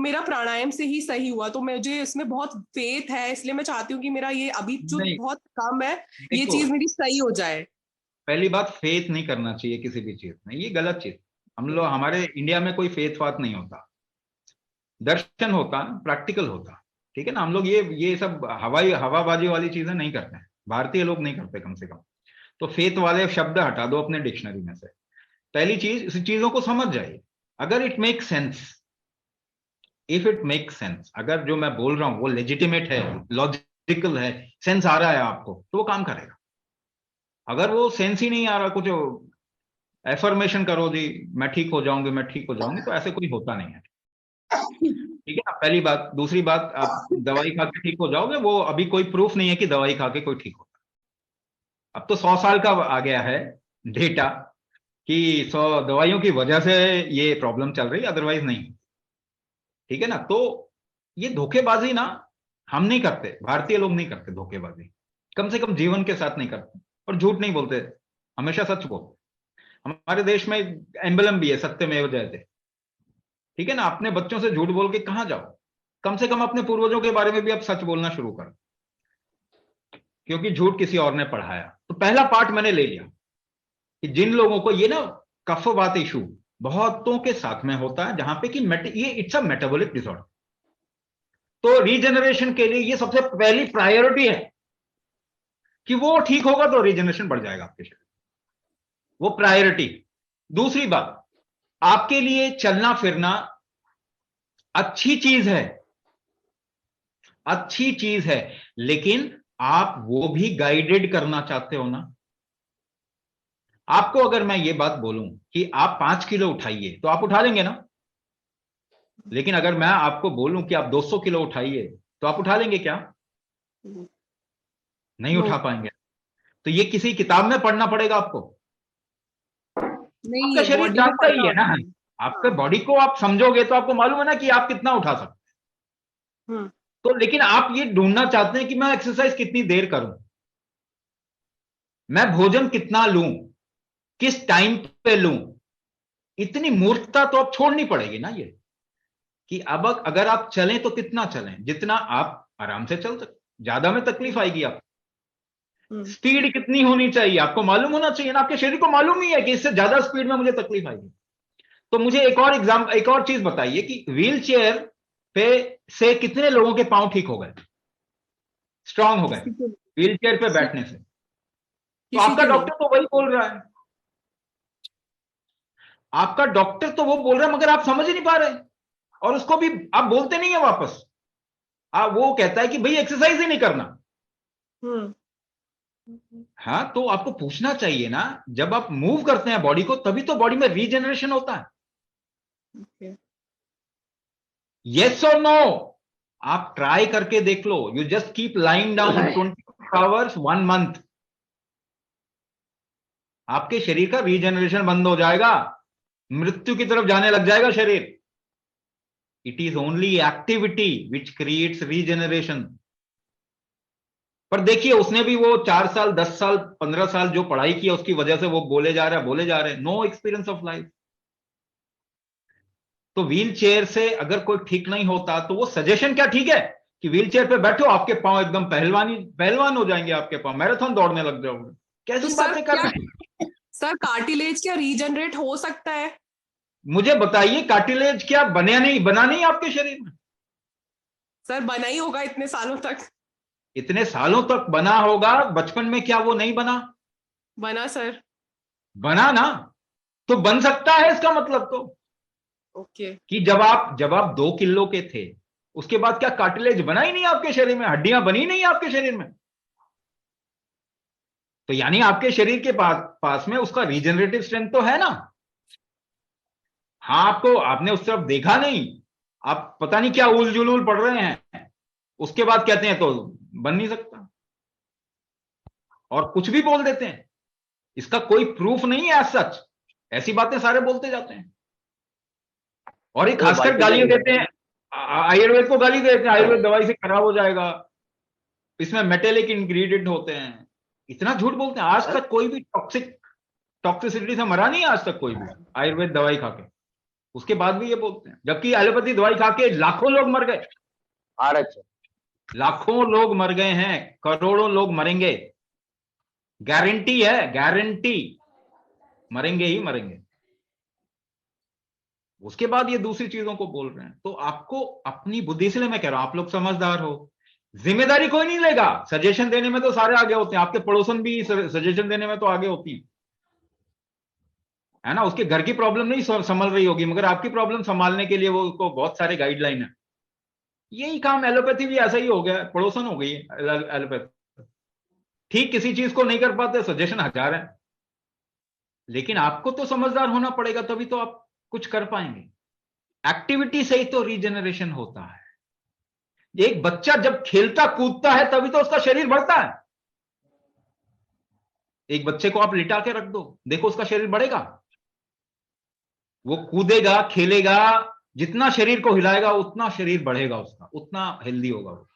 मेरा प्राणायाम से ही सही हुआ, तो मुझे इसमें बहुत फेथ है, इसलिए मैं चाहती हूँ कि मेरा ये अभी जो नहीं बहुत कम है ये देखो, चीज मेरी सही हो जाए। पहली बात फेथ नहीं करना चाहिए किसी भी चीज में, ये गलत चीज। हम लोग, हमारे इंडिया में कोई फेथ वाथ नहीं होता, दर्शन होता, प्रैक्टिकल होता। ठीक है ना, हम लोग ये सब हवाबाजी वाली चीजें नहीं करते हैं, भारतीय लोग नहीं करते कम से कम। तो फेथ वाले शब्द हटा दो अपने डिक्शनरी में से। पहली चीज, इस चीजों को समझ जाइए। अगर it make sense, if it make sense, अगर जो मैं बोल रहा हूं वो लेजिटिमेट है, लॉजिकल है, सेंस आ रहा है आपको, तो वो काम करेगा। अगर वो सेंस ही नहीं आ रहा, कुछ एफर्मेशन करो जी, मैं ठीक हो जाऊंगी, मैं ठीक हो जाऊंगी, तो ऐसे कोई होता नहीं है। ठीक है ना, पहली बात। दूसरी बात, आप दवाई खा के ठीक हो जाओगे, वो अभी कोई प्रूफ नहीं है कि दवाई खा के कोई ठीक होगा। अब तो 100 साल का आ गया है डेटा कि 100 दवाइयों की वजह से ये प्रॉब्लम चल रही, अदरवाइज नहीं। ठीक है ना, तो ये धोखेबाजी ना हम नहीं करते, भारतीय लोग नहीं करते धोखेबाजी, कम से कम जीवन के साथ नहीं करते, और झूठ नहीं बोलते, हमेशा सच बोलते। हमारे देश में एम्बलम भी है, सत्यमेव जयते। ठीक है ना, अपने बच्चों से झूठ बोल के कहां जाओ, कम से कम अपने पूर्वजों के बारे में भी अब सच बोलना शुरू करो, क्योंकि झूठ किसी और ने पढ़ाया। तो पहला पार्ट मैंने ले लिया कि जिन लोगों को ये ना कफवात इशू बहुतों के साथ में होता है, जहां पे कि ये इट्स अ मेटाबॉलिक डिसऑर्डर, तो रीजनरेशन के लिए ये सबसे पहली प्रायोरिटी है कि वो ठीक होगा तो रीजनरेशन बढ़ जाएगा आपके शरीर, वो प्रायोरिटी। दूसरी बात, आपके लिए चलना फिरना अच्छी चीज है, अच्छी चीज है, लेकिन आप वो भी गाइडेड करना चाहते हो ना। आपको अगर मैं ये बात बोलूं कि आप 5 किलो उठाइए तो आप उठा लेंगे ना, लेकिन अगर मैं आपको बोलूं कि आप 200 किलो उठाइए तो आप उठा लेंगे क्या? नहीं नो। उठा पाएंगे। तो ये किसी किताब में पढ़ना पड़ेगा आपको, नहीं, आपका ये शरीर बॉडी में जानता ही पता है ना। होता है। आपके हाँ। बॉडी को आप समझोगे तो आपको मालूम है ना कि आप कितना उठा सकते हम्म। हो। तो लेकिन आप ये ढूंढना चाहते हैं कि मैं एक्सरसाइज कितनी देर करूं, मैं भोजन कितना लूं, किस टाइम पे लूं। इतनी मूर्खता तो अब छोड़नी पड़ेगी ना, ये कि अब अगर आप चलें तो कितना चलें, जितना आप आराम से चल सकते, ज्यादा में तकलीफ हम्म। आएगी आप। हम्म। स्पीड कितनी होनी चाहिए आपको मालूम होना चाहिए ना, आपके शरीर को मालूम ही है कि इससे ज्यादा स्पीड में मुझे तकलीफ आएगी। तो मुझे एक और चीज बताइए कि व्हील चेयर पे से कितने लोगों के पांव ठीक हो गए, स्ट्रांग हो गए, किसी के व्हील चेयर पे किसी बैठने से? तो किसी आपका के नहीं। डॉक्टर तो वही बोल रहा है, आपका डॉक्टर तो वो बोल रहा है, मगर आप समझ ही नहीं पा रहे, और उसको भी आप बोलते नहीं है वापस। वो कहता है कि भाई एक्सरसाइज ही नहीं करना। हम्म। हाँ, तो आपको पूछना चाहिए ना, जब आप मूव करते हैं बॉडी को तभी तो बॉडी में रीजनरेशन होता है। ओके। यस और नो? आप ट्राई करके देख लो, you just keep lying down 24 hours 1 month, आपके शरीर का रीजनरेशन बंद हो जाएगा, मृत्यु की तरफ जाने लग जाएगा शरीर। It is only activity which creates regeneration. पर देखिए, उसने भी वो 4 साल 10 साल 15 साल जो पढ़ाई किया उसकी वजह से वो बोले जा रहे नो एक्सपीरियंस ऑफ लाइफ। तो व्हील चेयर से अगर कोई ठीक नहीं होता तो वो सजेशन क्या ठीक है कि व्हील चेयर पे बैठो, आपके पांव एकदम पहलवान हो जाएंगे, आपके पांव मैराथन दौड़ने लग जाओगे? तो कैसी सर बातें कर क्या, रहे हैं? सर कार्टिलेज क्या रीजनरेट हो सकता है? मुझे बताइए, कार्टिलेज क्या बना नहीं आपके शरीर में? सर बना ही होगा इतने सालों तक। इतने सालों तक बना होगा, बचपन में क्या वो नहीं बना? बना सर। बना ना, तो बन सकता है इसका मतलब तो, ओके। कि जब आप 2 किलो के थे उसके बाद क्या कार्टिलेज बना ही नहीं आपके शरीर में, हड्डियां बनी नहीं आपके शरीर में? तो यानी आपके शरीर के पास में उसका रीजनरेटिव स्ट्रेंथ तो है ना। हाँ, आपने उस तरफ देखा नहीं, आप पता नहीं क्या उल जुलूल पढ़ रहे हैं, उसके बाद कहते हैं तो बन नहीं सकता, और कुछ भी बोल देते हैं, इसका कोई प्रूफ नहीं है एज सच, ऐसी बातें सारे बोलते जाते हैं। और ये वो खासकर बाकी गालियां तो देते हैं, आयुर्वेद को गाली देते हैं, आयुर्वेद दवाई से खराब हो जाएगा, इसमें मेटेलिक इंग्रेडिएंट होते हैं। इतना झूठ बोलते हैं, आज तक कोई भी टॉक्सिसिटी से मरा नहीं है आज तक कोई भी आयुर्वेद दवाई खा के। उसके बाद भी ये बोलते हैं, जबकि एलोपैथी दवाई खा के लाखों लोग मर गए, लाखों लोग मर गए हैं, करोड़ों लोग मरेंगे, गारंटी है, गारंटी, मरेंगे ही मरेंगे। उसके बाद ये दूसरी चीजों को बोल रहे हैं। तो आपको अपनी बुद्धि, इसलिए मैं कह रहा हूं आप लोग समझदार हो, जिम्मेदारी कोई नहीं लेगा। सजेशन देने में तो सारे आगे होते हैं, आपके पड़ोसन भी सजेशन देने में तो आगे होती है ना। उसके घर की प्रॉब्लम नहीं संभल रही होगी, मगर आपकी प्रॉब्लम संभालने के लिए वो को बहुत सारे गाइडलाइन है। यही काम एलोपैथी भी ऐसा ही हो गया, पड़ोसन हो गई एलोपैथी। ठीक किसी चीज को नहीं कर पाते, सजेशन हजार है, लेकिन आपको तो समझदार होना पड़ेगा, तभी तो आप कुछ कर पाएंगे। एक्टिविटी से ही तो रीजनरेशन होता है। एक बच्चा जब खेलता कूदता है तभी तो उसका शरीर बढ़ता है। एक बच्चे को आप लिटा के रख दो, देखो उसका शरीर बढ़ेगा, वो कूदेगा खेलेगा, जितना शरीर को हिलाएगा उतना शरीर बढ़ेगा उसका, उतना हेल्दी होगा वो।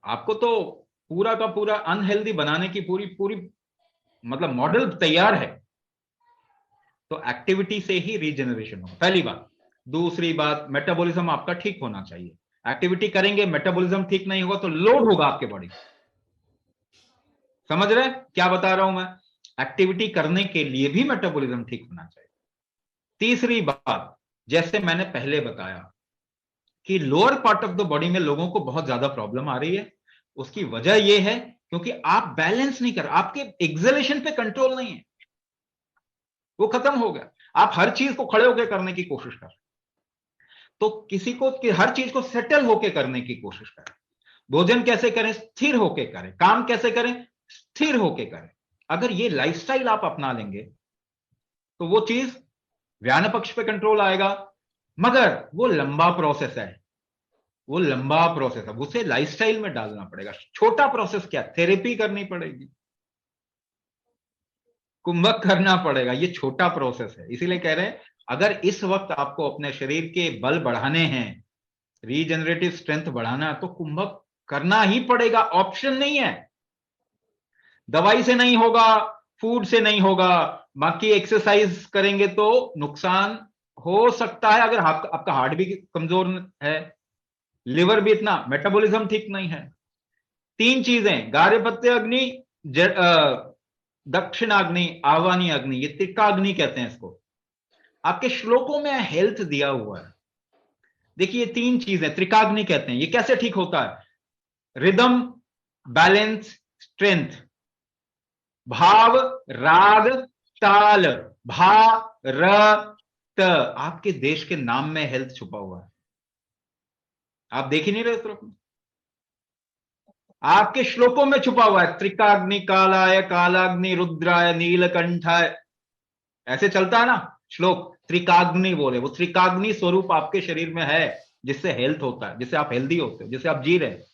आपको तो पूरा का पूरा अनहेल्दी बनाने की पूरी पूरी मतलब मॉडल तैयार है। तो एक्टिविटी से ही रीजनरेशन होगा, पहली बात। दूसरी बात, मेटाबॉलिज्म आपका ठीक होना चाहिए। एक्टिविटी करेंगे, मेटाबॉलिज्म ठीक नहीं होगा तो लोड होगा आपके बॉडी। समझ रहे क्या बता रहा हूं मैं? एक्टिविटी करने के लिए भी मेटाबॉलिज्म ठीक होना चाहिए। तीसरी बात, जैसे मैंने पहले बताया कि lower part of the body में लोगों को बहुत ज्यादा प्रॉब्लम आ रही है। उसकी वजह यह है क्योंकि आप बैलेंस नहीं कर, आपके एक्सेलेशन पे कंट्रोल नहीं है, वो खत्म हो गया। आप हर चीज को खड़े होकर करने की कोशिश कर, तो किसी को कि हर चीज को सेटल होकर करने की कोशिश करें। भोजन कैसे करें? स्थिर होकर करें। काम कैसे करें? स्थिर होकर करें। अगर ये लाइफस्टाइल आप अपना लेंगे तो वो चीज व्यान पक्ष पे कंट्रोल आएगा, मगर वो लंबा प्रोसेस है, वो लंबा प्रोसेस है, उसे लाइफस्टाइल में डालना पड़ेगा। छोटा प्रोसेस क्या? थेरेपी करनी पड़ेगी, कुंभक करना पड़ेगा, ये छोटा प्रोसेस है। इसीलिए कह रहे हैं अगर इस वक्त आपको अपने शरीर के बल बढ़ाने हैं, रीजनरेटिव स्ट्रेंथ बढ़ाना है, तो कुंभक करना ही पड़ेगा, ऑप्शन नहीं है। दवाई से नहीं होगा, फूड से नहीं होगा, बाकी एक्सरसाइज करेंगे तो नुकसान हो सकता है। अगर आपका हार्ट भी कमजोर है, लिवर भी इतना, मेटाबॉलिज्म ठीक नहीं है। तीन चीजें, गार्हपत्य अग्नि, दक्षिणाग्नि, आह्वानी अग्नि, ये त्रिकाग्नि कहते हैं इसको। आपके श्लोकों में हेल्थ दिया हुआ है, देखिए ये तीन चीजें त्रिकाग्नि कहते हैं। ये कैसे ठीक होता है? रिदम, बैलेंस, स्ट्रेंथ, भाव, राग, ताल, भारत। आपके देश के नाम में हेल्थ छुपा हुआ है, आप देख ही नहीं रहे उस तरफ में, आपके श्लोकों में छुपा हुआ है। त्रिकाग्नि कालाय, कालाग्नि रुद्राय, नीलकंठाय, ऐसे चलता है ना श्लोक। त्रिकाग्नि बोले, वो त्रिकाग्नि स्वरूप आपके शरीर में है, जिससे हेल्थ होता है, जिससे आप हेल्दी होते हो, जिससे आप जी रहे हैं।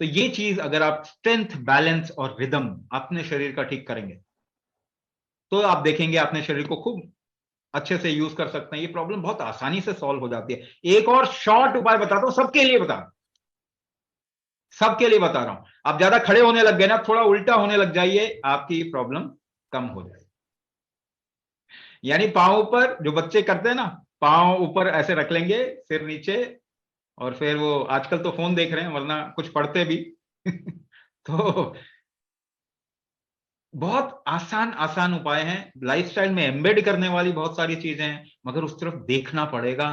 तो ये चीज अगर आप स्ट्रेंथ, बैलेंस और रिदम अपने शरीर का ठीक करेंगे तो आप देखेंगे अपने शरीर को खूब अच्छे से यूज कर सकते हैं। ये प्रॉब्लम बहुत आसानी से सॉल्व हो जाती है। एक और शॉर्ट उपाय बताता हूं, सबके लिए बता रहा हूं, सबके लिए बता रहा हूं। आप ज्यादा खड़े होने लग गए ना, थोड़ा उल्टा होने लग जाइए, आपकी प्रॉब्लम कम हो जाएगी। यानी पांव ऊपर, जो बच्चे करते हैं ना, पांव ऊपर ऐसे रख लेंगे, सिर नीचे, और फिर वो आजकल तो फोन देख रहे हैं वरना कुछ पढ़ते भी तो बहुत आसान आसान उपाय हैं, लाइफस्टाइल में एम्बेड करने वाली बहुत सारी चीजें हैं, मगर उस तरफ देखना पड़ेगा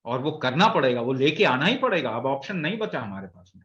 और वो करना पड़ेगा, वो लेके आना ही पड़ेगा। अब ऑप्शन नहीं बचा हमारे पास में।